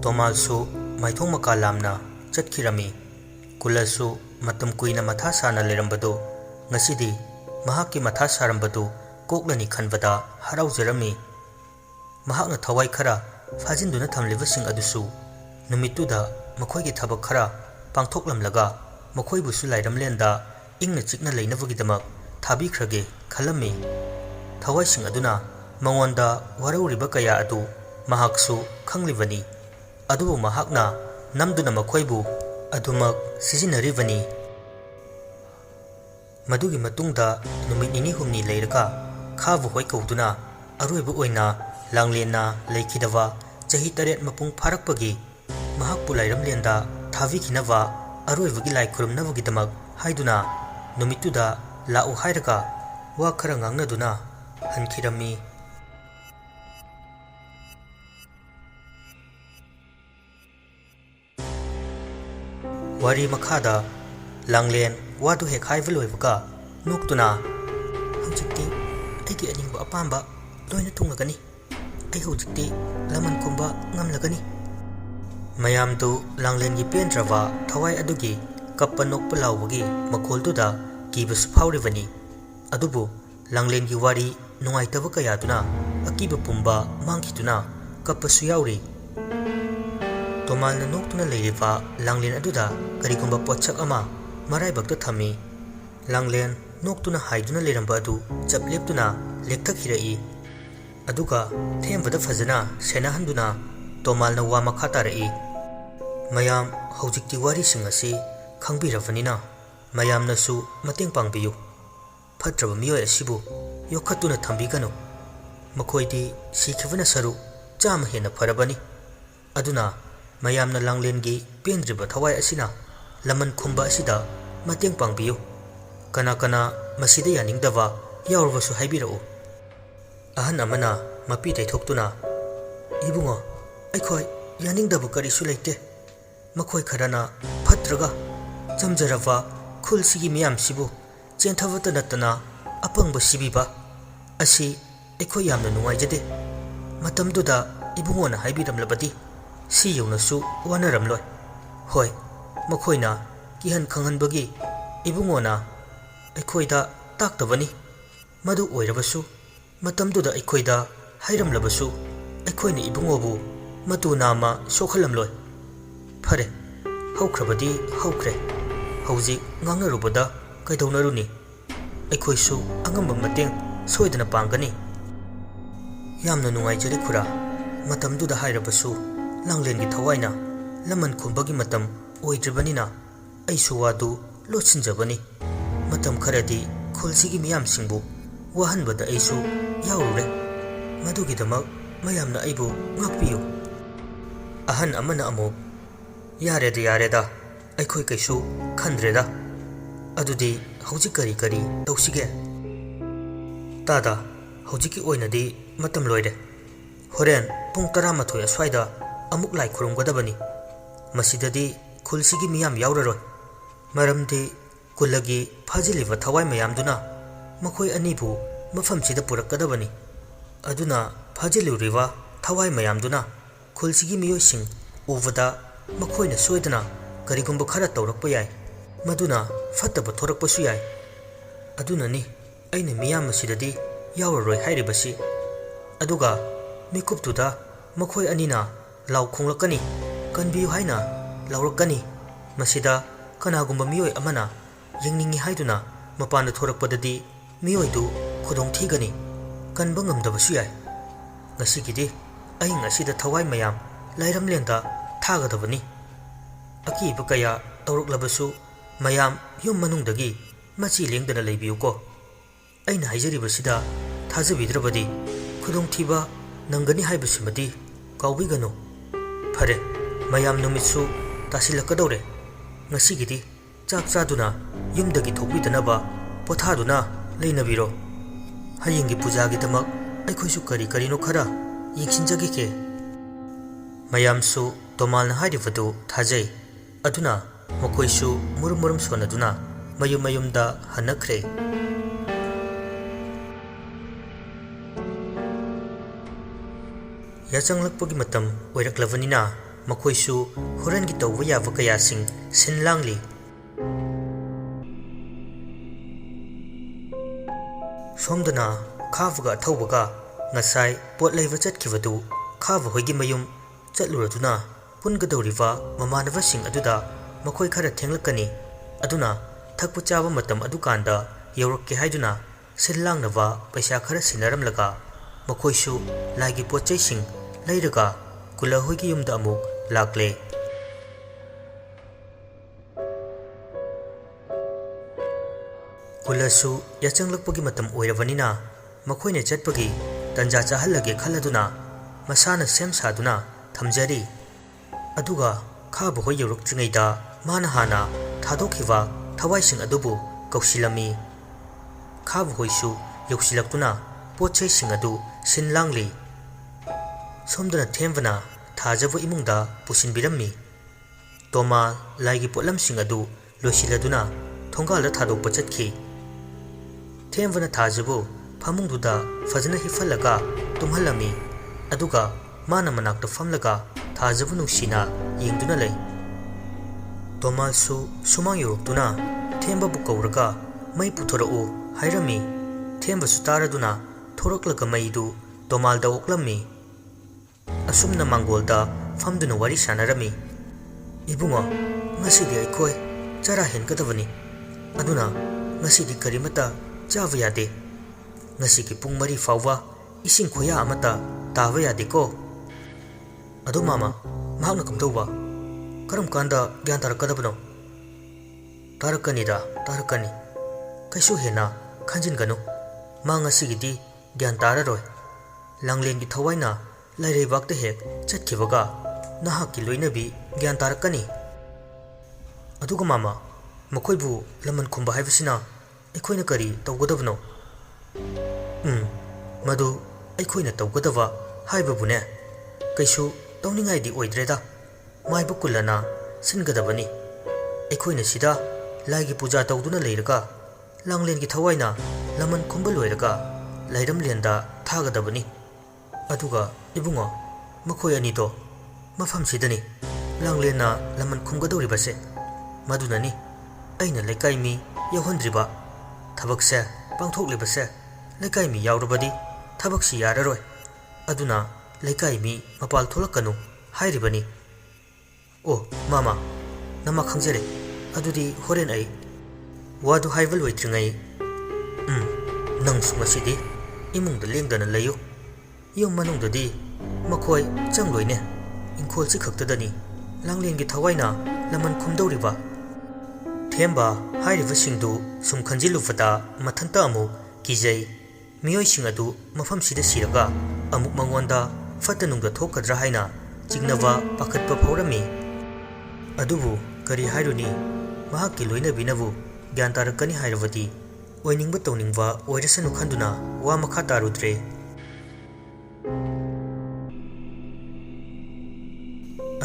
तोमालसु माइथोंग मका लामना चटखिरमी कुलसु मतम कुइना मथा साना लेरंबदो ngасidi mahakki matha sarambadu koklani khanbada haraujirami mahakna thawai khara fajinduna thamlibasing adusu numituda makhoigi thabak khara pangthoklamlaga makhoibusu lairamlenda ingna chikna leinabugidamak thabikrage khalami thawai sing aduna mangonda warauriba kaya adu mahaksu khanglibani adubu mahakna namduna makhoibu adumak sijinaribani मधुगी मतुंगदा नुमित निनी हुमनी लेरका खाबु होय कौदुना अरोइबु ओइना लांगलेना लेखिदवा चही तरेत मपुंग फारकपगी महाकपु लाइरमलेंदा थाविखिनवा अरोइबुगी लाइ खुरुमनबुगिदमक हाइदुना नुमितुदा लाउ हाइरका वा खरा ngangnaduna hankhirami wari makhada langlen wadu he khaiva loibuka nuktuna hojikti aigi aningba apamba loina thunglagani ai hojikti laman kumba ngamlagani mayamdu langlen gi pendrawa thawai adugi kappa nokpa lawbagi makholduda kibas phawribani adubu langlen gi wari nungaitaba kayaduna akiba pumba mangkhituna kappa su yauri tomalna noktuna leiriba langlen aduda karigumba potchak ama marai bakta thami langlen noktuna haiduna leramba adu chapleptuna lekthakhirai aduga thembada fazana senahanduna tomalna wa makha tarai mayam hojikti wari singasi khangbiravanina mayamnasu mateng pangbiyu phatraba miyoi asibu yokhatuna thambiganu makhoidi sikhivana saru chama hena farabani aduna mayamna langlengi pendriba thawai asina laman khumba asida mateng pangbiyu kana kana masida yaningdava yaurbasu haibirau ahan amana mapi taithokutuna ibungo aikhoi yaningdabu karisu leite makhoi kharana phatraga chamjarava khulsigi miyam sibu chenthavata natana apangba sibiba asi aikhoi yamna nungaijade matamduda ibungona haibiramlabadi si yaunasu wanaramloi hoi makhoina kihan khanganbagi ibungona aikhoida taktabani madu oirabasu matamduda aikhoida hairamlabasu aikhoina ibungobu matu nama sokhalamloi phare haukrabadi haukre hauji ngangnarubada kaidonaruni aikhoisu angamba mateng soidana pangani yamna nungaijari khura matamduda hairabasu langlengi thawaina laman khumbagi matam oidribanina aisu wadu lotsinjabani matam kharadi khulsigi miyam singbu wahanbada aisu yaurure madugi damak mayamna aibu ngakpiyu ahan amana amuk yareda aikhoi kaisu khandreda adudi hojik kari kari tawsige tada hojiki oinadi matam loire horen pung 12 aswaida amuk lai khurumgadabani masidadi khulsigi miyam yauraroi maramdi kulagi phajiliba thawai mayamduna makhoi anibu mafamsida purakadabani aduna phajiluriwa thawai mayamduna khulsigi miyoising uvada makhoina soidana karigumba khara tawrakpa yai maduna fattaba thorakpasu yai aduna ni aina miyam asidadi yauraroi hairibasi aduga mikuptuda makhoi anina law khonglakani kanbiyu haina lawrakani masida kanagumba miyoi amana yengningi haiduna mapanda thorakpadadi miyoidu khudong thigani kanba ngamdabasu yai ngasigidi ai ngasida thawai mayam lairamlenda thagadabani akiba kaya tawraklabasu mayam yum manungdagi machi lengdana leibiyuko aina haijaribasida thajabidrabadi khudong thiba nangani haibasimadi kawbiganu phare mayam numitsu tasilakadore ngasigidi chak chaduna yumdagi thokbidanaba pothaduna leinabiro hayingi pujagi damak aikhoisu kari karino khara yingsinjagi ke mayamsu tomalna hairibadu thajai aduna makhoisu murum sonaduna mayumda hanakre yachang lakpagi matam oiraklavanina मखोइसु होरनगी तौबा याबा कयासिंग सिनलांगली सोमदना खावगा थौबगा ngasai pot leiva chatkhibadu khava hoigi mayum chatluraduna pungadauriwa mamanavasing aduda makhoi khara thenglakani aduna thakpu chaba matam adukanda yaurokke haiduna sinlangnava paisa khara sinaramlaga makhoisu laigi potchaising leiraga kula hoigi yumda amuk lakle kulasu yachanglakpagi matam oiravanina makhoine chatpagi तंजा चाहलगे खलदुना मसाना सेम सादुना थमजरी अदुगा खाब हो यौरक्त्रिङैदा माना हाना थादोखिवा थवाइसिंग अदुबु कौशिलमी खाब होइसु यौसिलक्तुना पोचैसिंग अदु सिनलांगली सोमदना थेमबना थाजबु इमुंगदा पुसिनबिरम्मी तोमा लाइगी पोलमसिंग अदु लोसिलदुना थोंगाला थादोकपा चटखि थेमबना थाजबु फामुंगदुदा फजना हिफलगा तुम्हलमी अदुगा माना मनाक्ता फमलगा थाजबु नुसिना यिंगदुना लै तोमालसु सुमांग योरक्तुना थेमबबु कौरगा मै पुथोरउ हाइरमी थेमबसु तारदुना थोरक्लगा मैदु तोमालदा ओक्लमी असुमना मांगोलदा फमदुना वारी सानारमी Ibungo ngasidi aikoi chara henkadabani aduna ngasidi karimata chava yade ngasi ki pung mari fawwa ising khoya amata tawa yade ko adu mama mahakna kamtauba karam kanda gyan tarakadabano tarakani kaisu hena khanjin ganu ma ngasi gidi gyan tararoi langlen gi thawaina lairei bakte hek chatkibaga naha ki loinabi gyan tarakani aduga mama makoibu laman khumba haibasina aikoina kari tawgadabno madu aikoina tawgadaba haibabune kaisu tawningai di oidreda maibu kulana singadabani aikoina sida laigi puja tawduna leiraga langlen gi thawaina laman khumba loiraga lairam lenda thagadabani aduga ibungo makoi ani to mafam sidani langlena laman khumgadori base madunani aina lekai mi yahondriba thabakse pangthoklibase lekai mi yaurabadi thabaksi yararoi aduna lekai mi mapal tholakanu hairibani o mama nama khangjare adudi horen ai wadu haival waitringai nang sumasidi imungda lengdana layu yum manungdadi makoi changloine ingkhol chi khaktadani langlengi thawaina laman khumdoriba थेंबा हाइरिबसिंदु सुम खंजिलुफदा मथंता अमु किजै मियोइसिंग अदु मफम सिदा सिरगा अमुक मंगोंदा फतनुंगदा थोकद्रा हाइना चिंगनवा पाखतपा फौरमी अदुबु करी हाइरुनी महाकि लोइनबिनबु ग्यान तारकनी हाइरवदी ओइनिंगबा तौनिंगबा ओइरसनु खंदुना वा मखा तारुद्रे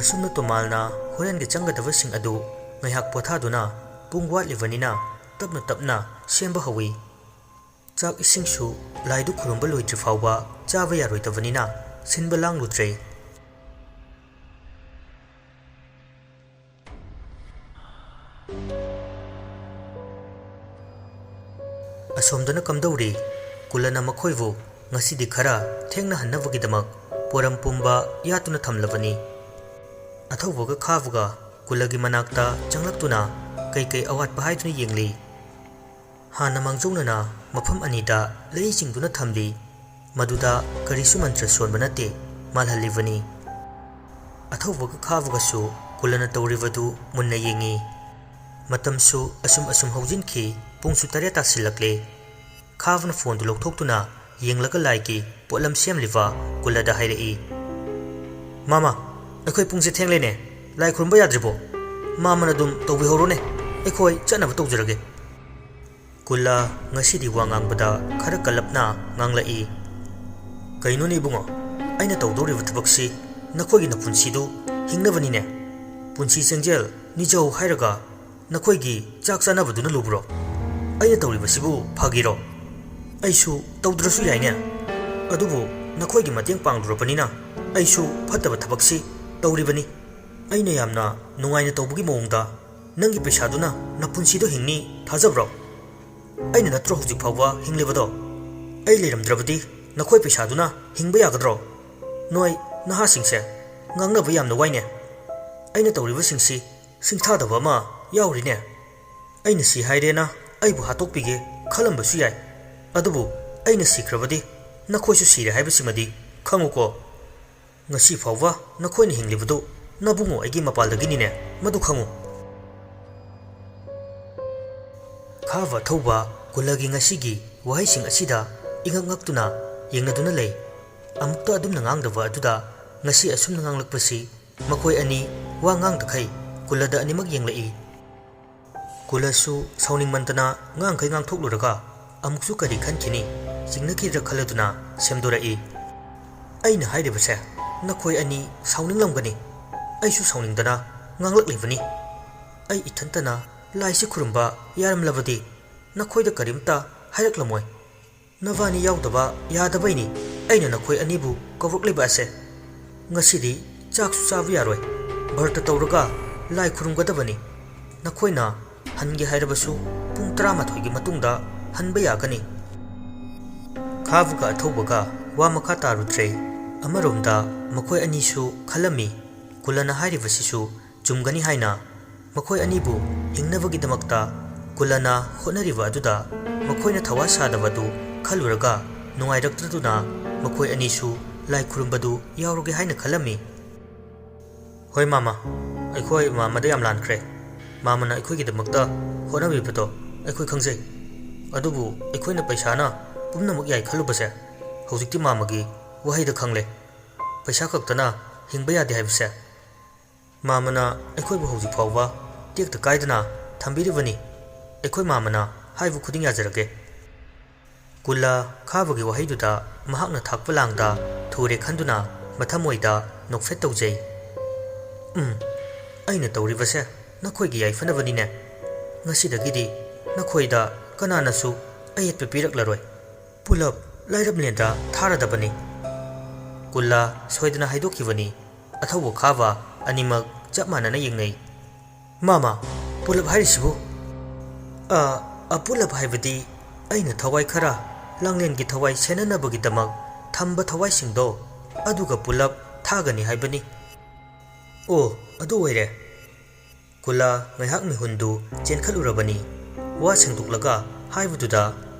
असुमना तोमालना होरेनगे चंगदबसिंग अदु ngaiak pothaduna pungwat livanina tapna tapna semba hawi chak isingsu laidu khurumba loitri fawba chawa yaroi tavanina sinba lang lutre asomdana kamdauri kulana makhoivu ngasidi khara thengna hannawgidamak poram pumba yatuna thamlavani athawga khavuga kulagi manakta changlakuna kai awat pahaituni yengli hana mangjungnana mafam anida leisingduna thamli maduda karisu mantra sonbanate malhalivani athawga khavugasu kulana tawrivadu munna yengi matamsu asum haujinki pungsu tare tasilakle khavna phone du lokthokuna yenglaga laiki polam semliwa kulada hairei mama akhoi pungse thenglene lai khurumba yadribo mamana dum tawbi horone ekhoi chanaba tawjurage kula ngasidi wangang bada khara kalapna nganglai kaino ni bungo aina tawdori wathabaksi nakhoi na punsi du hingnabani ne punsi sengjel nijau hairaga nakhoi gi chak chanaba duna lubro aina tawri basibu phagiro aisu tawdrasu yaine adubu nakhoi gi mateng pangdurapani na aisu phataba thabaksi tawribani ꯑꯩꯅ ꯌꯥꯝꯅ ꯅꯨꯡꯉꯥꯏꯅ ꯇꯧꯕꯒꯤ ꯃꯑꯣꯡꯗ ꯅꯪꯒꯤ ꯄꯩꯁꯥꯗꯨꯅ ꯅꯄꯨꯟꯁꯤꯗꯣ ꯍꯤꯡꯅꯤ ꯊꯥꯖꯕ꯭ꯔꯣ? ꯑꯩꯅ ꯅꯠꯇ꯭ꯔꯣ ꯍꯧꯖꯤꯛ ꯐꯥꯎꯕ ꯍꯤꯡꯂꯤꯕꯗꯣ? ꯑꯩ ꯂꯩꯔꯝꯗ꯭ꯔꯕꯗꯤ ꯅꯈꯣꯏ ꯄꯩꯁꯥꯗꯨꯅ ꯍꯤꯡꯕ ꯌꯥꯒꯗ꯭ꯔꯣ? ꯅꯣꯏ ꯅꯍꯥꯁꯤꯡꯁꯦ ꯉꯥꯡꯅꯕ ꯌꯥꯝꯅ ꯋꯥꯏꯅꯦ꯫ ꯑꯩꯅ ꯇꯧꯔꯤꯕꯁꯤꯡꯁꯤ ꯁꯤꯡꯊꯥꯗꯕ ꯑꯃ ꯌꯥꯎꯔꯤꯅꯦ꯫ ꯑꯩꯅ ꯁꯤ ꯍꯥꯏꯔꯦꯅ ꯑꯩꯕꯨ ꯍꯥꯠꯇꯣꯛꯄꯤꯒꯦ ꯈꯜꯂꯝꯕꯁꯨ ꯌꯥꯏ, ꯑꯗꯨꯕꯨ ꯑꯩꯅ ꯁꯤꯈ꯭ꯔꯕꯗꯤ ꯅꯈꯣꯏꯁꯨ ꯁꯤꯔꯦ ꯍꯥꯏꯕꯁꯤꯃꯗꯤ ꯈꯪꯉꯨꯀꯣ꯫ ꯉꯁꯤ ꯐꯥꯎꯕ ꯅꯈꯣꯏꯅ ꯍꯤꯡꯂꯤꯕꯗꯨ ꯅꯕꯨꯡꯉꯣ ꯑꯩꯒꯤ ꯃꯄꯥꯜꯗꯒꯤꯅꯤꯅꯦ, ꯃꯗꯨ ꯈꯪꯉꯨ꯫ ꯈꯥꯕ ꯑꯊꯧꯕ ꯀꯨꯜꯂꯒꯤ ꯉꯁꯤꯒꯤ ꯋꯥꯍꯩꯁꯤꯡ ꯑꯁꯤꯗ ꯏꯉꯛ ꯉꯛꯇꯨꯅ ꯌꯦꯡꯅꯗꯨꯅ ꯂꯩ꯫ ꯑꯃꯨꯛꯇ ꯑꯗꯨꯝꯅ ꯉꯥꯡꯗꯕ ꯑꯗꯨꯗ ꯉꯁꯤ ꯑꯁꯨꯝꯅ ꯉꯥꯡꯂꯛꯄꯁꯤ ꯃꯈꯣꯏ ꯑꯅꯤ ꯋꯥ ꯉꯥꯡꯗꯈꯩ ꯀꯨꯜꯂꯗ ꯑꯅꯤꯃꯛ ꯌꯦꯡꯂꯛꯏ꯫ ꯀꯨꯜꯂꯁꯨ ꯁꯥꯎꯅꯤꯡꯃꯟꯗꯅ ꯉꯥꯡꯈꯩ ꯉꯥꯡꯊꯣꯛꯂꯨꯔꯒ ꯑꯃꯨꯛꯁꯨ ꯀꯔꯤ ꯈꯟꯈꯤꯅꯤ ꯆꯤꯡꯅꯈꯤꯗ꯭ꯔ ꯈꯜꯂꯗꯨꯅ ꯁꯦꯝꯗꯣꯔꯛꯏ꯫ ꯑꯩꯅ ꯍꯥꯏꯔꯤꯕꯁꯦ ꯅꯈꯣꯏ ꯑꯅꯤ ꯁꯥꯎꯅꯤꯡꯂꯝꯒꯅꯤ, ꯑꯩꯁꯨ ꯁꯥꯎꯅꯤꯡꯗꯅ ꯉꯥꯡꯂꯛꯂꯤꯕꯅꯤ꯫ ꯑꯩ ꯏꯊꯟꯇꯅ ꯂꯥꯏꯁꯤ ꯈꯨꯔꯨꯝꯕ ꯌꯥꯔꯝꯂꯕꯗꯤ ꯅꯈꯣꯏꯗ ꯀꯔꯤꯝꯇ ꯍꯥꯏꯔꯛꯂꯝꯃꯣꯏ꯫ ꯅꯕꯥꯅꯤ ꯌꯥꯎꯗꯕ ꯌꯥꯗꯕꯩꯅꯤ ꯑꯩꯅ ꯅꯈꯣꯏ ꯑꯅꯤꯕꯨ ꯀꯧꯔꯛꯂꯤꯕ ꯑꯁꯦ꯫ ꯉꯁꯤꯗꯤ ꯆꯥꯛꯁꯨ ꯆꯥꯕ ꯌꯥꯔꯣꯏ, ꯚꯔꯇ ꯇꯧꯔꯒ ꯂꯥꯏ ꯈꯨꯔꯨꯝꯒꯗꯕꯅꯤ꯫ ꯅꯈꯣꯏꯅ ꯍꯟꯒꯦ ꯍꯥꯏꯔꯕꯁꯨ ꯄꯨꯡ 11ꯒꯤ ꯃꯇꯨꯡꯗ ꯍꯟꯕ ꯌꯥꯒꯅꯤ꯫ ꯈꯥꯕꯒ ꯑꯊꯧꯕꯒ ꯋꯥ ꯃꯈꯥ ꯇꯥꯔꯨꯗ꯭ꯔꯦ꯫ ꯑꯃꯔꯣꯝꯗ ꯃꯈꯣꯏ ꯑꯅꯤꯁꯨ ꯈꯜꯂꯝꯃꯤ ꯀꯨꯜꯂꯅ ꯍꯥꯏꯔꯤꯕꯁꯤꯁꯨ ꯆꯨꯝꯒꯅꯤ ꯍꯥꯏꯅ꯫ ꯃꯈꯣꯏ ꯑꯅꯤꯕꯨ ꯍꯤꯡꯅꯕꯒꯤꯗꯃꯛꯇ ꯀꯨꯜꯂꯅ ꯍꯣꯠꯅꯔꯤꯕ ꯑꯗꯨꯗ ꯃꯈꯣꯏꯅ ꯊꯋꯥ ꯁꯥꯗꯕꯗꯨ ꯈꯜꯂꯨꯔꯒ ꯅꯨꯡꯉꯥꯏꯔꯛꯇ꯭ꯔꯗꯨꯅ ꯃꯈꯣꯏ ꯑꯅꯤꯁꯨ ꯂꯥꯏ ꯈꯨꯔꯨꯝꯕꯗꯨ ꯌꯥꯎꯔꯒꯦ ꯍꯥꯏꯅ ꯈꯜꯂꯝꯃꯤ꯫ ꯍꯣꯏ ꯃꯥꯃꯥ, ꯑꯩꯈꯣꯏ ꯃꯥꯃꯥꯗ ꯌꯥꯝ ꯂꯥꯟꯈ꯭ꯔꯦ꯫ ꯃꯥꯃꯥꯅ ꯑꯩꯈꯣꯏꯒꯤꯗꯃꯛꯇ ꯍꯣꯠꯅꯕꯤꯕꯗꯣ ꯑꯩꯈꯣꯏ ꯈꯪꯖꯩ, ꯑꯗꯨꯕꯨ ꯑꯩꯈꯣꯏꯅ ꯄꯩꯁꯥꯅ ꯄꯨꯝꯅꯃꯛ ꯌꯥꯏ ꯈꯜꯂꯨꯕꯁꯦ ꯍꯧꯖꯤꯛꯇꯤ ꯃꯥꯃꯥꯒꯤ ꯋꯥꯍꯩꯗ ꯈꯪꯂꯦ꯫ ꯄꯩꯁꯥ ꯈꯛꯇꯅ ꯍꯤꯡꯕ ꯌꯥꯗꯦ ꯍꯥꯏꯕꯁꯦ꯫ ꯃꯥꯃꯥꯅ ꯑꯩꯈꯣꯏꯕꯨ ꯍꯧꯖꯤꯛ ꯐꯥꯎꯕ ꯇꯦꯛꯇ ꯀꯥꯏꯗꯅ ꯊꯝꯕꯤꯔꯤꯕꯅꯤ꯫ ꯑꯩꯈꯣꯏ ꯃꯥꯃꯥꯅ ꯍꯥꯏꯕ ꯈꯨꯗꯤꯡ ꯌꯥꯖꯔꯒꯦ꯫ ꯀꯨꯜꯂ ꯈꯥꯕꯒꯤ ꯋꯥꯍꯩꯗꯨꯗ ꯃꯍꯥꯛꯅ ꯊꯥꯛꯄ ꯂꯥꯡꯗ ꯊꯨꯔꯦ ꯈꯟꯗꯨꯅ ꯃꯊꯃꯣꯏꯗ ꯅꯣꯛꯐꯦꯠ ꯇꯧꯖꯩ꯫ ꯑꯩꯅ ꯇꯧꯔꯤꯕꯁꯦ ꯅꯈꯣꯏꯒꯤ ꯌꯥꯏꯐꯅꯕꯅꯤꯅꯦ꯫ ꯉꯁꯤꯗꯒꯤꯗꯤ ꯅꯈꯣꯏꯗ ꯀꯅꯥꯅꯁꯨ ꯑꯌꯦꯠꯄ ꯄꯤꯔꯛꯂꯔꯣꯏ, ꯄꯨꯂꯞ ꯂꯥꯏꯔꯕꯂꯦꯟꯗ ꯊꯥꯔꯗꯕꯅꯤ꯫ ꯀꯨꯜꯂ ꯁꯣꯏꯗꯅ ꯍꯥꯏꯗꯣꯛꯈꯤꯕꯅꯤ꯫ ꯑꯊꯧꯕ ꯈꯥꯕ ꯑꯅꯤꯃꯛ ꯆꯞ ꯃꯥꯟꯅꯅ ꯌꯦꯡꯅꯩ꯫ ꯃꯥꯃꯥ, ꯄꯨꯂꯞ ꯍꯥꯏꯔꯤꯁꯤꯕꯨ? ꯄꯨꯂꯞ ꯍꯥꯏꯕꯗꯤ ꯑꯩꯅ ꯊꯋꯥꯏ ꯈꯔ ꯂꯥꯡꯂꯦꯟꯒꯤ ꯊꯋꯥꯏ ꯁꯦꯟꯅꯅꯕꯒꯤꯗꯃꯛ ꯊꯝꯕ ꯊꯋꯥꯏꯁꯤꯡꯗꯣ ꯑꯗꯨꯒ ꯄꯨꯂꯞ ꯊꯥꯒꯅꯤ ꯍꯥꯏꯕꯅꯤ꯫ ꯑꯣ, ꯑꯗꯨ ꯑꯣꯏꯔꯦ꯫ ꯀꯨꯜꯂ ꯉꯥꯏꯍꯥꯛ ꯃꯤꯍꯨꯟꯗꯨ ꯆꯦꯟꯈꯠꯂꯨꯔꯕꯅꯤ꯫ ꯋꯥ ꯁꯦꯡꯗꯣꯛꯂꯒ ꯍꯥꯏꯕꯗꯨꯗ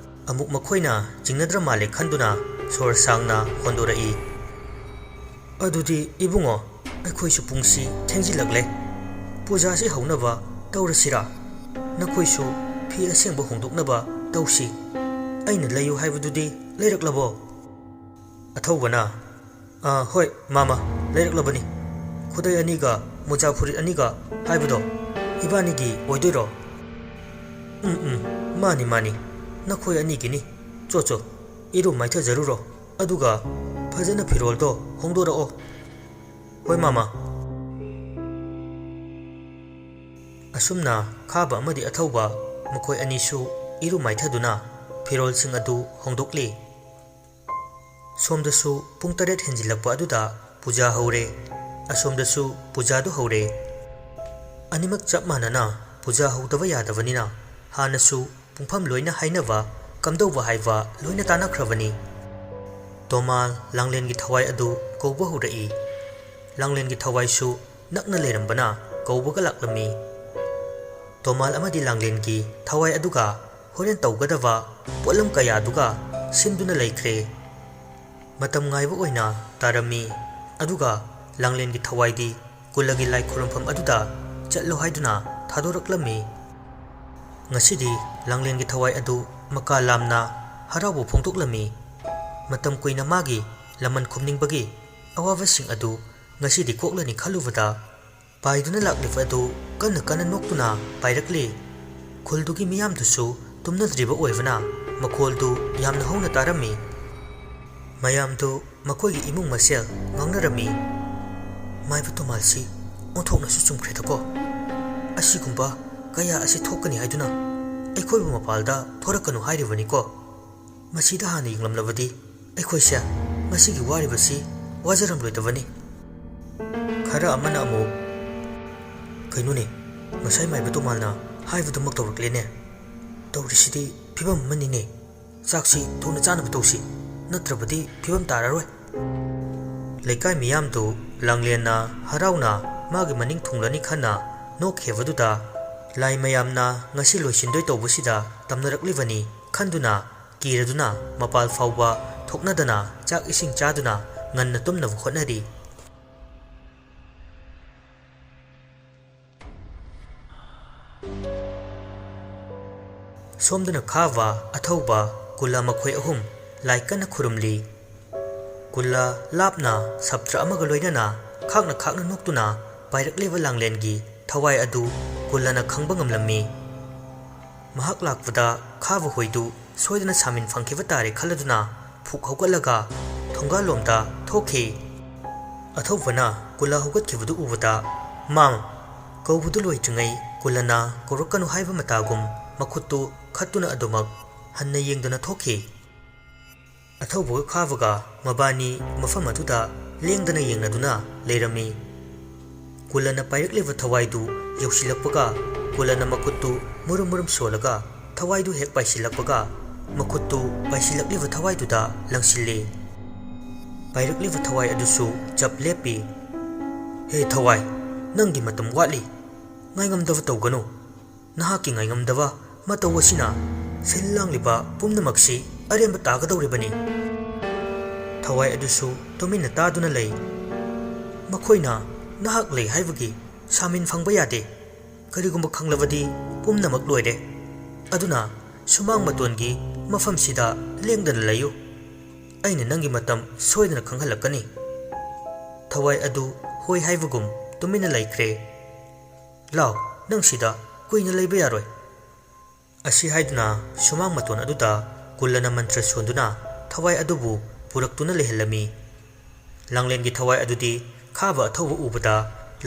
ꯑꯃꯨꯛ ꯃꯈꯣꯏꯅ ꯆꯤꯡꯅꯗ꯭ꯔ ꯃꯥꯜꯂꯦ ꯈꯟꯗꯨꯅ ꯁꯣꯔ ꯁꯥꯡꯅ ꯍꯣꯟꯗꯣꯔꯛꯏ꯫ ꯑꯗꯨꯗꯤ ꯏꯕꯨꯡꯉꯣ, ꯑꯩꯈꯣꯏꯁꯨ ꯄꯨꯡꯁꯤ ꯊꯦꯡꯖꯤꯜꯂꯛꯂꯦ, ꯄꯨꯖꯥꯁꯤ ꯍꯧꯅꯕ ꯇꯧꯔꯁꯤꯔꯥ? ꯅꯈꯣꯏꯁꯨ ꯐꯤ ꯑꯁꯦꯡꯕ ꯍꯣꯡꯗꯣꯛꯅꯕ ꯇꯧꯁꯤ꯫ ꯑꯩꯅ ꯂꯩꯌꯨ ꯍꯥꯏꯕꯗꯨꯗꯤ ꯂꯩꯔꯛꯂꯕꯣ? ꯑꯊꯧꯕꯅ ꯍꯣꯏ ꯃꯥꯃꯥ, ꯂꯩꯔꯛꯂꯕꯅꯤ꯫ ꯈꯨꯗꯩ ꯑꯅꯤꯒ ꯃꯣꯖꯥ ꯐꯨꯔꯤꯠ ꯑꯅꯤꯒ ꯍꯥꯏꯕꯗꯣ ꯏꯕꯥꯅꯤꯒꯤ ꯑꯣꯏꯗꯣꯏꯔꯣ? ꯃꯥꯅꯤ ꯃꯥꯅꯤ, ꯅꯈꯣꯏ ꯑꯅꯤꯒꯤꯅꯤ꯫ ꯆꯣ ꯏꯔꯨ ꯃꯥꯏꯊꯖꯔꯨꯔꯣ, ꯑꯗꯨꯒ ꯐꯖꯅ ꯐꯤꯔꯣꯜꯗꯣ ꯍꯣꯡꯗꯣꯔꯛꯑꯣ꯫ ꯍꯣꯏ ꯃꯥꯃꯥ꯫ ꯑꯁꯨꯝꯅ ꯈꯥꯕ ꯑꯃꯗꯤ ꯑꯊꯧꯕ ꯃꯈꯣꯏ ꯑꯅꯤꯁꯨ ꯏꯔꯨ ꯃꯥꯏꯊꯗꯨꯅ ꯐꯤꯔꯣꯜꯁꯤꯡ ꯑꯗꯨ ꯍꯣꯡꯗꯣꯛꯂꯤ꯫ ꯁꯣꯝꯗꯁꯨ ꯄꯨꯡ 8 ꯍꯦꯟꯖꯤꯜꯂꯛꯄ ꯑꯗꯨꯗ ꯄꯨꯖꯥ ꯍꯧꯔꯦ, ꯑꯁꯣꯝꯗꯁꯨ ꯄꯨꯖꯥꯗꯨ ꯍꯧꯔꯦ꯫ ꯑꯅꯤꯃꯛ ꯆꯞ ꯃꯥꯟꯅꯅ ꯄꯨꯖꯥ ꯍꯧꯗꯕ ꯌꯥꯗꯕꯅꯤꯅ ꯍꯥꯟꯅꯁꯨ ꯄꯨꯡꯐꯝ ꯂꯣꯏꯅ ꯍꯥꯏꯅꯕ ꯀꯝꯗꯧꯕ ꯍꯥꯏꯕ ꯂꯣꯏꯅ ꯇꯥꯟꯅꯈ꯭ꯔꯕꯅꯤ꯫ ꯇꯣꯃꯥꯜ ꯂꯥꯡꯂꯦꯟꯒꯤ ꯊꯋꯥꯏ ꯑꯗꯨ ꯀꯧꯕ ꯍꯧꯔꯛꯏ꯫ ꯂꯥꯡꯂꯦꯟꯒꯤ ꯊꯋꯥꯏꯁꯨ ꯅꯛꯅ ꯂꯩꯔꯝꯕꯅ ꯀꯧꯕꯒ ꯂꯥꯛꯂꯝꯃꯤ꯫ ꯇꯣꯃꯥꯜ ꯑꯃꯗꯤ ꯂꯥꯡꯂꯦꯟꯒꯤ ꯊꯋꯥꯏ ꯑꯗꯨꯒ ꯍꯣꯔꯦꯟ ꯇꯧꯒꯗꯕ ꯄꯣꯠꯂꯝ ꯀꯌꯥꯗꯨꯒ ꯁꯤꯟꯗꯨꯅ ꯂꯩꯈ꯭ꯔꯦ꯫ ꯃꯇꯝ ꯉꯥꯏꯕ ꯑꯣꯏꯅ ꯇꯥꯔꯝꯃꯤ, ꯑꯗꯨꯒ ꯂꯥꯡꯂꯦꯟꯒꯤ ꯊꯋꯥꯏꯗꯤ ꯀꯨꯜꯂꯒꯤ ꯂꯥꯏ ꯈꯨꯔꯨꯝꯐꯝ ꯑꯗꯨꯗ ꯆꯠꯂꯣ ꯍꯥꯏꯗꯨꯅ ꯊꯥꯗꯣꯔꯛꯂꯝꯃꯤ꯫ ꯉꯁꯤꯗꯤ ꯂꯥꯡꯂꯦꯟꯒꯤ ꯊꯋꯥꯏ ꯑꯗꯨ ꯃꯀꯥ ꯂꯥꯝꯅ ꯍꯔꯥꯎꯕ ꯐꯣꯡꯗꯣꯛꯂꯝꯃꯤ꯫ ꯃꯇꯝ ꯀꯨꯏꯅ ꯃꯥꯒꯤ ꯂꯃꯟ ꯈꯨꯝꯅꯤꯡꯕꯒꯤ ꯑꯋꯥꯕꯁꯤꯡ ꯑꯗꯨ ꯉꯁꯤꯗꯤ ꯀꯣꯛꯂꯅꯤ ꯈꯜꯂꯨꯕꯗ ꯄꯥꯏꯗꯨꯅ ꯂꯥꯛꯂꯤꯕ ꯑꯗꯨ ꯀꯟꯅ ꯀꯟꯅ ꯅꯣꯛꯇꯨꯅ ꯄꯥꯏꯔꯛꯂꯤ꯫ ꯈꯨꯜꯗꯨꯒꯤ ꯃꯤꯌꯥꯝꯗꯨꯁꯨ ꯇꯨꯝꯅꯗ꯭ꯔꯤꯕ ꯑꯣꯏꯕꯅ ꯃꯈꯣꯜꯗꯨ ꯌꯥꯝꯅ ꯍꯧꯅ ꯇꯥꯔꯝꯃꯤ꯫ ꯃꯌꯥꯝꯗꯨ ꯃꯈꯣꯏꯒꯤ ꯏꯃꯨꯡ ꯃꯁꯦꯜ ꯉꯥꯡꯅꯔꯝꯃꯤ꯫ ꯃꯥꯏꯕ ꯇꯣꯃꯥꯜꯁꯤ ꯑꯣꯟꯊꯣꯛꯅꯁꯨ ꯆꯨꯝꯈ꯭ꯔꯦꯗꯀꯣ꯫ ꯑꯁꯤꯒꯨꯝꯕ ꯀꯌꯥ ꯑꯁꯤ ꯊꯣꯛꯀꯅꯤ ꯍꯥꯏꯗꯨꯅ ꯑꯩꯈꯣꯏꯕꯨ ꯃꯄꯥꯜꯗ ꯊꯣꯔꯛꯀꯅꯨ ꯍꯥꯏꯔꯤꯕꯅꯤꯀꯣ꯫ ꯃꯁꯤꯗ ꯍꯥꯟꯅ ꯌꯦꯡꯂꯝꯂꯕꯗꯤ ꯑꯩꯈꯣꯏꯁꯦ ꯉꯁꯤꯒꯤ ꯋꯥꯔꯤꯕꯁꯤ ꯋꯥꯖꯔꯝꯂꯣꯏꯗꯕꯅꯤ꯫ ꯈꯔ ꯑꯃꯅ ꯑꯃꯨꯛ ꯀꯩꯅꯣꯅꯦ ꯉꯁꯥꯏ ꯃꯥꯏꯕ ꯇꯣꯃꯥꯜꯅ ꯍꯥꯏꯕꯗꯨꯃꯛ ꯇꯧꯔꯛꯂꯦꯅꯦ ꯇꯧꯔꯤꯁꯤꯗꯤ ꯐꯤꯕꯝ ꯑꯃꯅꯤꯅꯦ ꯆꯥꯛꯁꯤ ꯊꯨꯅ ꯆꯥꯅꯕ ꯇꯧꯁꯤ ꯅꯠꯇ꯭ꯔꯕꯗꯤ ꯐꯤꯕꯝ ꯇꯥꯔꯔꯣꯏ ꯂꯩꯀꯥꯏ ꯃꯤꯌꯥꯝꯗꯨ ꯂꯥꯡꯂꯦꯟꯅ ꯍꯔꯥꯎꯅ ꯃꯥꯒꯤ ꯃꯅꯤꯡ ꯊꯨꯡꯂꯅꯤ ꯈꯟꯅ ꯅꯣꯛꯈꯤꯕꯗꯨꯗ ꯂꯥꯏ ꯃꯌꯥꯝꯅ ꯉꯁꯤ ꯂꯣꯏꯁꯤꯟꯗꯣꯏ ꯇꯧꯕꯁꯤꯗ ꯇꯝꯅꯔꯛꯂꯤꯕꯅꯤ ꯈꯟꯗꯨꯅ ꯀꯤꯔꯗꯨꯅ ꯃꯄꯥꯜ ꯐꯥꯎꯕ ꯊꯣꯛꯅꯗꯅ ꯆꯥꯛ ꯏꯁꯤꯡ ꯆꯥꯗꯨꯅ ꯉꯟꯅ ꯇꯨꯝꯅꯕ ꯍꯣꯠꯅꯔꯤ ꯁꯣꯝꯗꯅ ꯈꯥꯕ ꯑꯊꯧꯕ ꯀꯨꯜꯂꯥ ꯃꯈꯣꯏ ꯑꯍꯨꯝ ꯂꯥꯏ ꯀꯟꯅ ꯈꯨꯔꯨꯝꯂꯤ ꯀꯨꯜꯂꯥ ꯂꯥꯞꯅ ꯁꯞꯇ꯭ꯔ ꯑꯃꯒ ꯂꯣꯏꯅꯅ ꯈꯥꯛꯅ ꯈꯥꯛꯅ ꯅꯣꯛꯇꯨꯅ ꯄꯥꯏꯔꯛꯂꯤꯕ ꯂꯥꯡꯂꯦꯟꯒꯤ ꯊꯋꯥꯏ ꯑꯗꯨ ꯀꯨꯜꯂꯥꯅ ꯈꯪꯕ ꯉꯝꯂꯝꯃꯤ ꯃꯍꯥꯛ ꯂꯥꯛꯄꯗ ꯈꯥꯕ ꯍꯣꯏꯗꯨ ꯁꯣꯏꯗꯅ ꯁꯥꯃꯤꯟ ꯐꯪꯈꯤꯕ ꯇꯥꯔꯦ ꯈꯜꯂꯗꯨꯅ ꯐꯨꯛ ꯍꯧꯒꯠꯂꯒ ꯊꯣꯡꯒꯥꯜꯂꯣꯝꯗ ꯊꯣꯛꯈꯤ ꯑꯊꯧꯕꯅ ꯀꯨꯜꯂꯥ ꯍꯧꯒꯠꯈꯤꯕꯗꯨ ꯎꯕꯗ ꯃꯥꯝ ꯀꯧꯕꯗꯨ ꯂꯣꯏꯗ꯭ꯔꯤꯉꯩ ꯀꯨꯜꯂꯥꯅ ꯀꯧꯔꯛꯀꯅꯨ ꯍꯥꯏꯕ ꯃꯇꯥꯒꯨꯝ ꯃꯈꯨꯠꯇꯨ ꯈꯠꯇꯨꯅ ꯑꯗꯨꯃꯛ ꯍꯟꯅ ꯌꯦꯡꯗꯨꯅ ꯊꯣꯛꯈꯤ ꯑꯊꯧꯕꯒ ꯈꯥꯕꯒ ꯃꯕꯥꯅꯤ ꯃꯐꯝ ꯑꯗꯨꯗ ꯂꯦꯡꯗꯅ ꯌꯦꯡꯅꯗꯨꯅ ꯂꯩꯔꯝꯃꯤ ꯀꯨꯜꯂꯥꯅ ꯄꯥꯏꯔꯛꯂꯤꯕ ꯊꯋꯥꯏꯗꯨ ꯌꯧꯁꯤꯜꯂꯛꯄꯒ ꯀꯨꯜꯂꯥꯅ ꯃꯈꯨꯠꯇꯨ ꯃꯨꯔꯨꯝ ꯃꯨꯔꯨꯝ ꯁꯣꯜꯂꯒ ꯊꯋꯥꯏꯗꯨ ꯍꯦꯛ ꯄꯥꯏꯁꯤꯜꯂꯛꯄꯒ ꯃꯈꯨꯠꯇꯨ ꯄꯥꯏꯁꯤꯜꯂꯛꯂꯤꯕ ꯊꯋꯥꯏꯗꯨꯗ ꯂꯪꯁꯤꯜꯂꯤ ꯄꯥꯏꯔꯛꯂꯤꯕ ꯊꯋꯥꯏ ꯑꯗꯨꯁꯨ ꯆꯞ ꯂꯦꯞꯄꯤ ꯍꯦ ꯊꯋꯥꯏ ꯅꯪꯒꯤ ꯃꯇꯝ ꯋꯥꯠꯂꯤ ꯉꯥꯏꯉꯝꯗꯕ ꯇꯧꯒꯅꯨ ꯅꯍꯥꯛꯀꯤ ꯉꯥꯏꯉꯝꯗꯕ ꯃꯇꯧ ꯑꯁꯤꯅ ꯁꯤꯜ ꯂꯥꯡꯂꯤꯕ ꯄꯨꯝꯅꯃꯛꯁꯤ ꯑꯔꯦꯝꯕ ꯇꯥꯒꯗꯧꯔꯤꯕꯅꯤ ꯊꯋꯥꯏ ꯑꯗꯨꯁꯨ ꯇꯨꯃꯤꯟꯅ ꯇꯥꯗꯨꯅ ꯂꯩ ꯃꯈꯣꯏꯅ ꯅꯍꯥꯛ ꯂꯩ ꯍꯥꯏꯕꯒꯤ ꯁꯥꯃꯤꯟ ꯐꯪꯕ ꯌꯥꯗꯦ ꯀꯔꯤꯒꯨꯝꯕ ꯈꯪꯂꯕꯗꯤ ꯄꯨꯝꯅꯃꯛ ꯂꯣꯏꯔꯦ ꯑꯗꯨꯅ ꯁꯨꯃꯥꯡ ꯃꯇꯣꯟꯒꯤ ꯃꯐꯝꯁꯤꯗ ꯂꯦꯡꯗꯅ ꯂꯩꯌꯨ ꯑꯩꯅ ꯅꯪꯒꯤ ꯃꯇꯝ ꯁꯣꯏꯗꯅ ꯈꯪꯍꯜꯂꯛꯀꯅꯤ ꯊꯋꯥꯏ ꯑꯗꯨ ꯍꯣꯏ ꯍꯥꯏꯕꯒꯨꯝ ꯇꯨꯃꯤꯟꯅ ꯂꯩꯈ꯭ꯔꯦ ꯂꯥꯎ ꯅꯪ ꯁꯤꯗ ꯀꯨꯏꯅ ꯂꯩꯕ ꯌꯥꯔꯣꯏ ꯑꯁꯤ ꯍꯥꯏꯗꯨꯅ ꯁꯨꯃꯥꯡ ꯃꯇꯣꯟ ꯑꯗꯨꯗ ꯀꯨꯜꯂꯥꯅ ꯃꯟꯇ꯭ꯔ ꯁꯣꯟꯗꯨꯅ ꯊꯋꯥꯏ ꯑꯗꯨꯕꯨ ꯄꯨꯔꯛꯇꯨꯅ ꯂꯩꯍꯜꯂꯝꯃꯤ ꯂꯥꯡꯂꯦꯟꯒꯤ ꯊꯋꯥꯏ ꯑꯗꯨꯗꯤ ꯈꯥꯕ ꯑꯊꯧꯕ ꯎꯕꯗ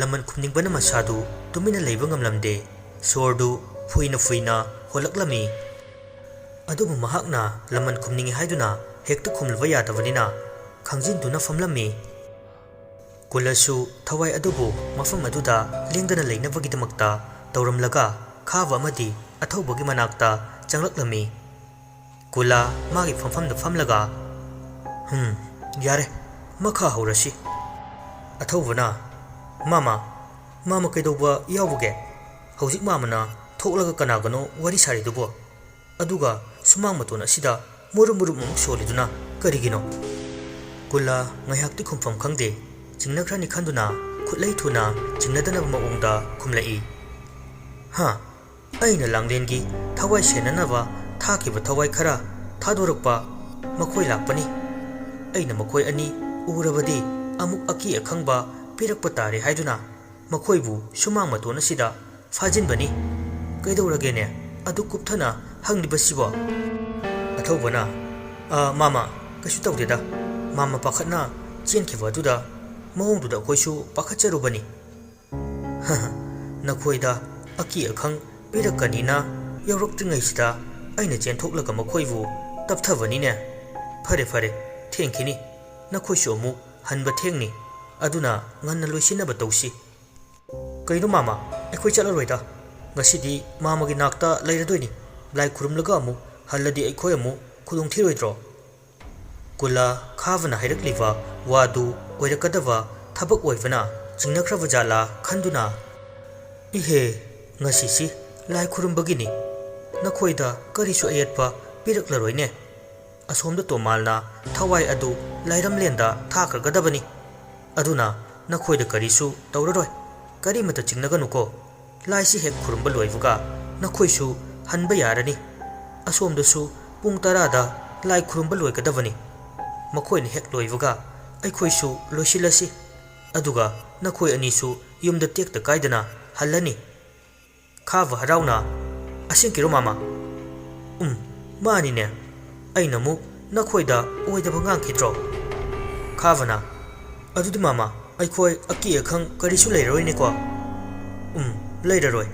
ꯂꯃꯟ ꯈꯨꯝꯅꯤꯡꯕꯅ ꯃꯁꯥꯗꯨ ꯇꯨꯃꯤꯟꯅ ꯂꯩꯕ ꯉꯝꯂꯝꯗꯦ ꯁꯣꯔꯗꯨ ꯐꯨꯏꯅ ꯐꯨꯏꯅ ꯍꯣꯜꯂꯛꯂꯝꯃꯤ ꯑꯗꯨꯕꯨ ꯃꯍꯥꯛꯅ ꯂꯃꯟ ꯈꯨꯝꯅꯤꯡꯉꯤ ꯍꯥꯏꯗꯨꯅ ꯍꯦꯛꯇ ꯈꯨꯝꯂꯨꯕ ꯌꯥꯗꯕꯅꯤꯅ ꯈꯪꯖꯤꯟꯗꯨꯅ ꯐꯝꯂꯝꯃꯤ ꯀꯨꯜꯂꯥꯁꯨ ꯊꯋꯥꯏ ꯑꯗꯨꯕꯨ ꯃꯐꯝ ꯑꯗꯨꯗ ꯂꯦꯡꯗꯅ ꯂꯩꯅꯕꯒꯤꯗꯃꯛꯇ ꯇꯧꯔꯝꯂꯒ ꯈꯥꯕ ꯑꯃꯗꯤ ꯑꯊꯧꯕꯒꯤ ꯃꯅꯥꯛꯇ ꯆꯪꯂꯛꯂꯝꯃꯤ ꯀꯨꯜꯂꯥ ꯃꯥꯒꯤ ꯐꯝꯐꯝꯗ ꯐꯝꯂꯒ ꯌꯥꯔꯦ ꯃꯈꯥ ꯍꯧꯔꯁꯤ ꯑꯊꯧꯕꯅ ꯃꯥꯃ ꯀꯩꯗꯧꯕ ꯌꯥꯎꯕꯒꯦ ꯍꯧꯖꯤꯛ ꯃꯥꯃꯅ ꯊꯣꯛꯂꯒ ꯀꯅꯥꯒꯅꯣ ꯋꯥꯔꯤ ꯁꯥꯔꯤꯗꯨꯕꯣ ꯑꯗꯨꯒ ꯁꯨꯃꯥꯡ ꯃꯇꯣꯟ ꯑꯁꯤꯗ ꯃꯨꯔꯨꯝ ꯃꯨꯔꯨꯝ ꯑꯃꯨꯛ ꯁꯣꯜꯂꯤꯗꯨꯅ ꯀꯔꯤꯒꯤꯅꯣ ꯀꯨꯜꯂꯥ ꯉꯥꯏꯍꯥꯛꯇꯤ ꯈꯨꯝꯐꯝ ꯈꯪꯗꯦ ꯆꯤꯡꯅꯈ꯭ꯔꯅꯤ ꯈꯟꯗꯨꯅ ꯈꯨꯠꯂꯩ ꯊꯨꯅ ꯆꯤꯡꯅꯗꯅꯕ ꯃꯑꯣꯡꯗ ꯈꯨꯝꯂꯛꯏ ꯑꯩꯅ ꯂꯥꯡꯂꯦꯟꯒꯤ ꯊꯋꯥꯏ ꯁꯦꯟꯅꯅꯕ ꯊꯥꯈꯤꯕ ꯊꯋꯥꯏ ꯈꯔ ꯊꯥꯗꯣꯔꯛꯄ ꯃꯈꯣꯏ ꯂꯥꯛꯄꯅꯤ ꯑꯩꯅ ꯃꯈꯣꯏ ꯑꯅꯤ ꯎꯔꯕꯗꯤ ꯑꯃꯨꯛ ꯑꯀꯤ ꯑꯈꯪꯕ ꯄꯤꯔꯛꯄ ꯇꯥꯔꯦ ꯍꯥꯏꯗꯨꯅ ꯃꯈꯣꯏꯕꯨ ꯁꯨꯃꯥꯡ ꯃꯇꯣꯟ ꯑꯁꯤꯗ ꯐꯥꯖꯤꯟꯕꯅꯤ ꯀꯩꯗꯧꯔꯒꯦꯅꯦ ꯑꯗꯨ ꯀꯨꯞꯊꯅ ꯍꯪꯂꯤꯕꯁꯤꯕꯣ ꯑꯊꯧꯕꯅ ꯃꯥꯃ ꯀꯩꯁꯨ ꯇꯧꯗꯦꯗ ꯃꯥꯃ ꯄꯥꯈꯠꯅ ꯆꯦꯟꯈꯤꯕ ꯑꯗꯨꯗ ꯃꯑꯣꯡꯗꯨꯗ ꯑꯩꯈꯣꯏꯁꯨ ꯄꯥꯈꯠꯆꯔꯨꯕꯅꯤ ꯅꯈꯣꯏꯗ ꯑꯀꯤ ꯑꯈꯪ ꯄꯤꯔꯛꯀꯅꯤꯅ ꯌꯧꯔꯛꯇ꯭ꯔꯤꯉꯩꯁꯤꯗ ꯑꯩꯅ ꯆꯦꯟꯊꯣꯛꯂꯒ ꯃꯈꯣꯏꯕꯨ ꯇꯞꯊꯕꯅꯤꯅꯦ ꯐꯔꯦ ꯊꯦꯡꯈꯤꯅꯤ ꯅꯈꯣꯏꯁꯨ ꯑꯃꯨꯛ ꯍꯟꯕ ꯊꯦꯡꯅꯤ ꯑꯗꯨꯅ ꯉꯟꯅ ꯂꯣꯏꯁꯤꯟꯅꯕ ꯇꯧꯁꯤ ꯀꯩꯅꯣ ꯃꯥꯃ ꯑꯩꯈꯣꯏ ꯆꯠꯂꯔꯣꯏꯗ ꯉꯁꯤꯗꯤ ꯃꯥꯃꯒꯤ ꯅꯥꯛꯇ ꯂꯩꯔꯗꯣꯏꯅꯤ ꯂꯥꯏ ꯈꯨꯔꯨꯝꯂꯒ ꯑꯃꯨꯛ ꯍꯜꯂꯗꯤ ꯑꯩꯈꯣꯏ ꯑꯃꯨꯛ ꯈꯨꯗꯣꯡꯊꯤꯔꯣꯏꯗ꯭ꯔꯣ ꯀꯨꯜꯂꯥ ꯈꯥꯕꯅ ꯍꯥꯏꯔꯛꯂꯤꯕ ꯋꯥꯗꯨ ꯑꯣꯏꯔꯛꯀꯗꯕ ꯊꯕꯛ ꯑꯣꯏꯕꯅ ꯆꯤꯡꯅꯈ꯭ꯔꯕ ꯖꯥꯠꯂꯥ ꯈꯟꯗꯨꯅ ꯏꯍꯦ ꯉꯁꯤꯁꯤ ꯂꯥꯏ ꯈꯨꯔꯨꯝꯕꯒꯤꯅꯤ ꯅꯈꯣꯏꯗ ꯀꯔꯤꯁꯨ ꯑꯌꯦꯠꯄ ꯄꯤꯔꯛꯂꯔꯣꯏꯅꯦ ꯑꯁꯣꯝꯗ ꯇꯣꯃꯥꯜꯅ ꯊꯋꯥꯏ ꯑꯗꯨ ꯂꯥꯏꯔꯝꯂꯦꯟꯗ ꯊꯥꯈ꯭ꯔꯒꯗꯕꯅꯤ ꯑꯗꯨꯅ ꯅꯈꯣꯏꯗ ꯀꯔꯤꯁꯨ ꯇꯧꯔꯔꯣꯏ ꯀꯔꯤꯃꯇ ꯆꯤꯡꯅꯒꯅꯨꯀꯣ ꯂꯥꯏꯁꯤ ꯍꯦꯛ ꯈꯨꯔꯨꯝꯕ ꯂꯣꯏꯕꯒ ꯅꯈꯣꯏꯁꯨ ꯍꯟꯕ ꯌꯥꯔꯅꯤ ꯑꯁꯣꯝꯗꯁꯨ ꯄꯨꯡ 10ꯗ ꯂꯥꯏ ꯈꯨꯔꯨꯝꯕ ꯂꯣꯏꯒꯗꯕꯅꯤ ꯃꯈꯣꯏꯅ ꯍꯦꯛ ꯂꯣꯏꯕꯒ ꯑꯩꯈꯣꯏꯁꯨ ꯂꯣꯏꯁꯤꯜꯂꯁꯤ ꯑꯗꯨꯒ ꯅꯈꯣꯏ ꯑꯅꯤꯁꯨ ꯌꯨꯝꯗ ꯇꯦꯛꯇ ꯀꯥꯏꯗꯅ ꯍꯜꯂꯅꯤ ꯈꯥꯕ ꯍꯔꯥꯎꯅ ꯑꯁꯦꯡꯀꯤꯔꯣ ꯃꯥꯃ ꯃꯥꯅꯤꯅꯦ ꯑꯩꯅ ꯑꯃꯨꯛ ꯅꯈꯣꯏꯗ ꯑꯣꯏꯗꯕ ꯉꯥꯡꯈꯤꯗ꯭ꯔꯣ ꯈꯥꯕꯅ ꯑꯗꯨꯗꯤ ꯃꯥꯃ ꯑꯩꯈꯣꯏ ꯑꯀꯤ ꯑꯈꯪ ꯀꯔꯤꯁꯨ ꯂꯩꯔꯔꯣꯏꯅꯦꯀꯣ ꯂꯩꯔꯔꯣꯏ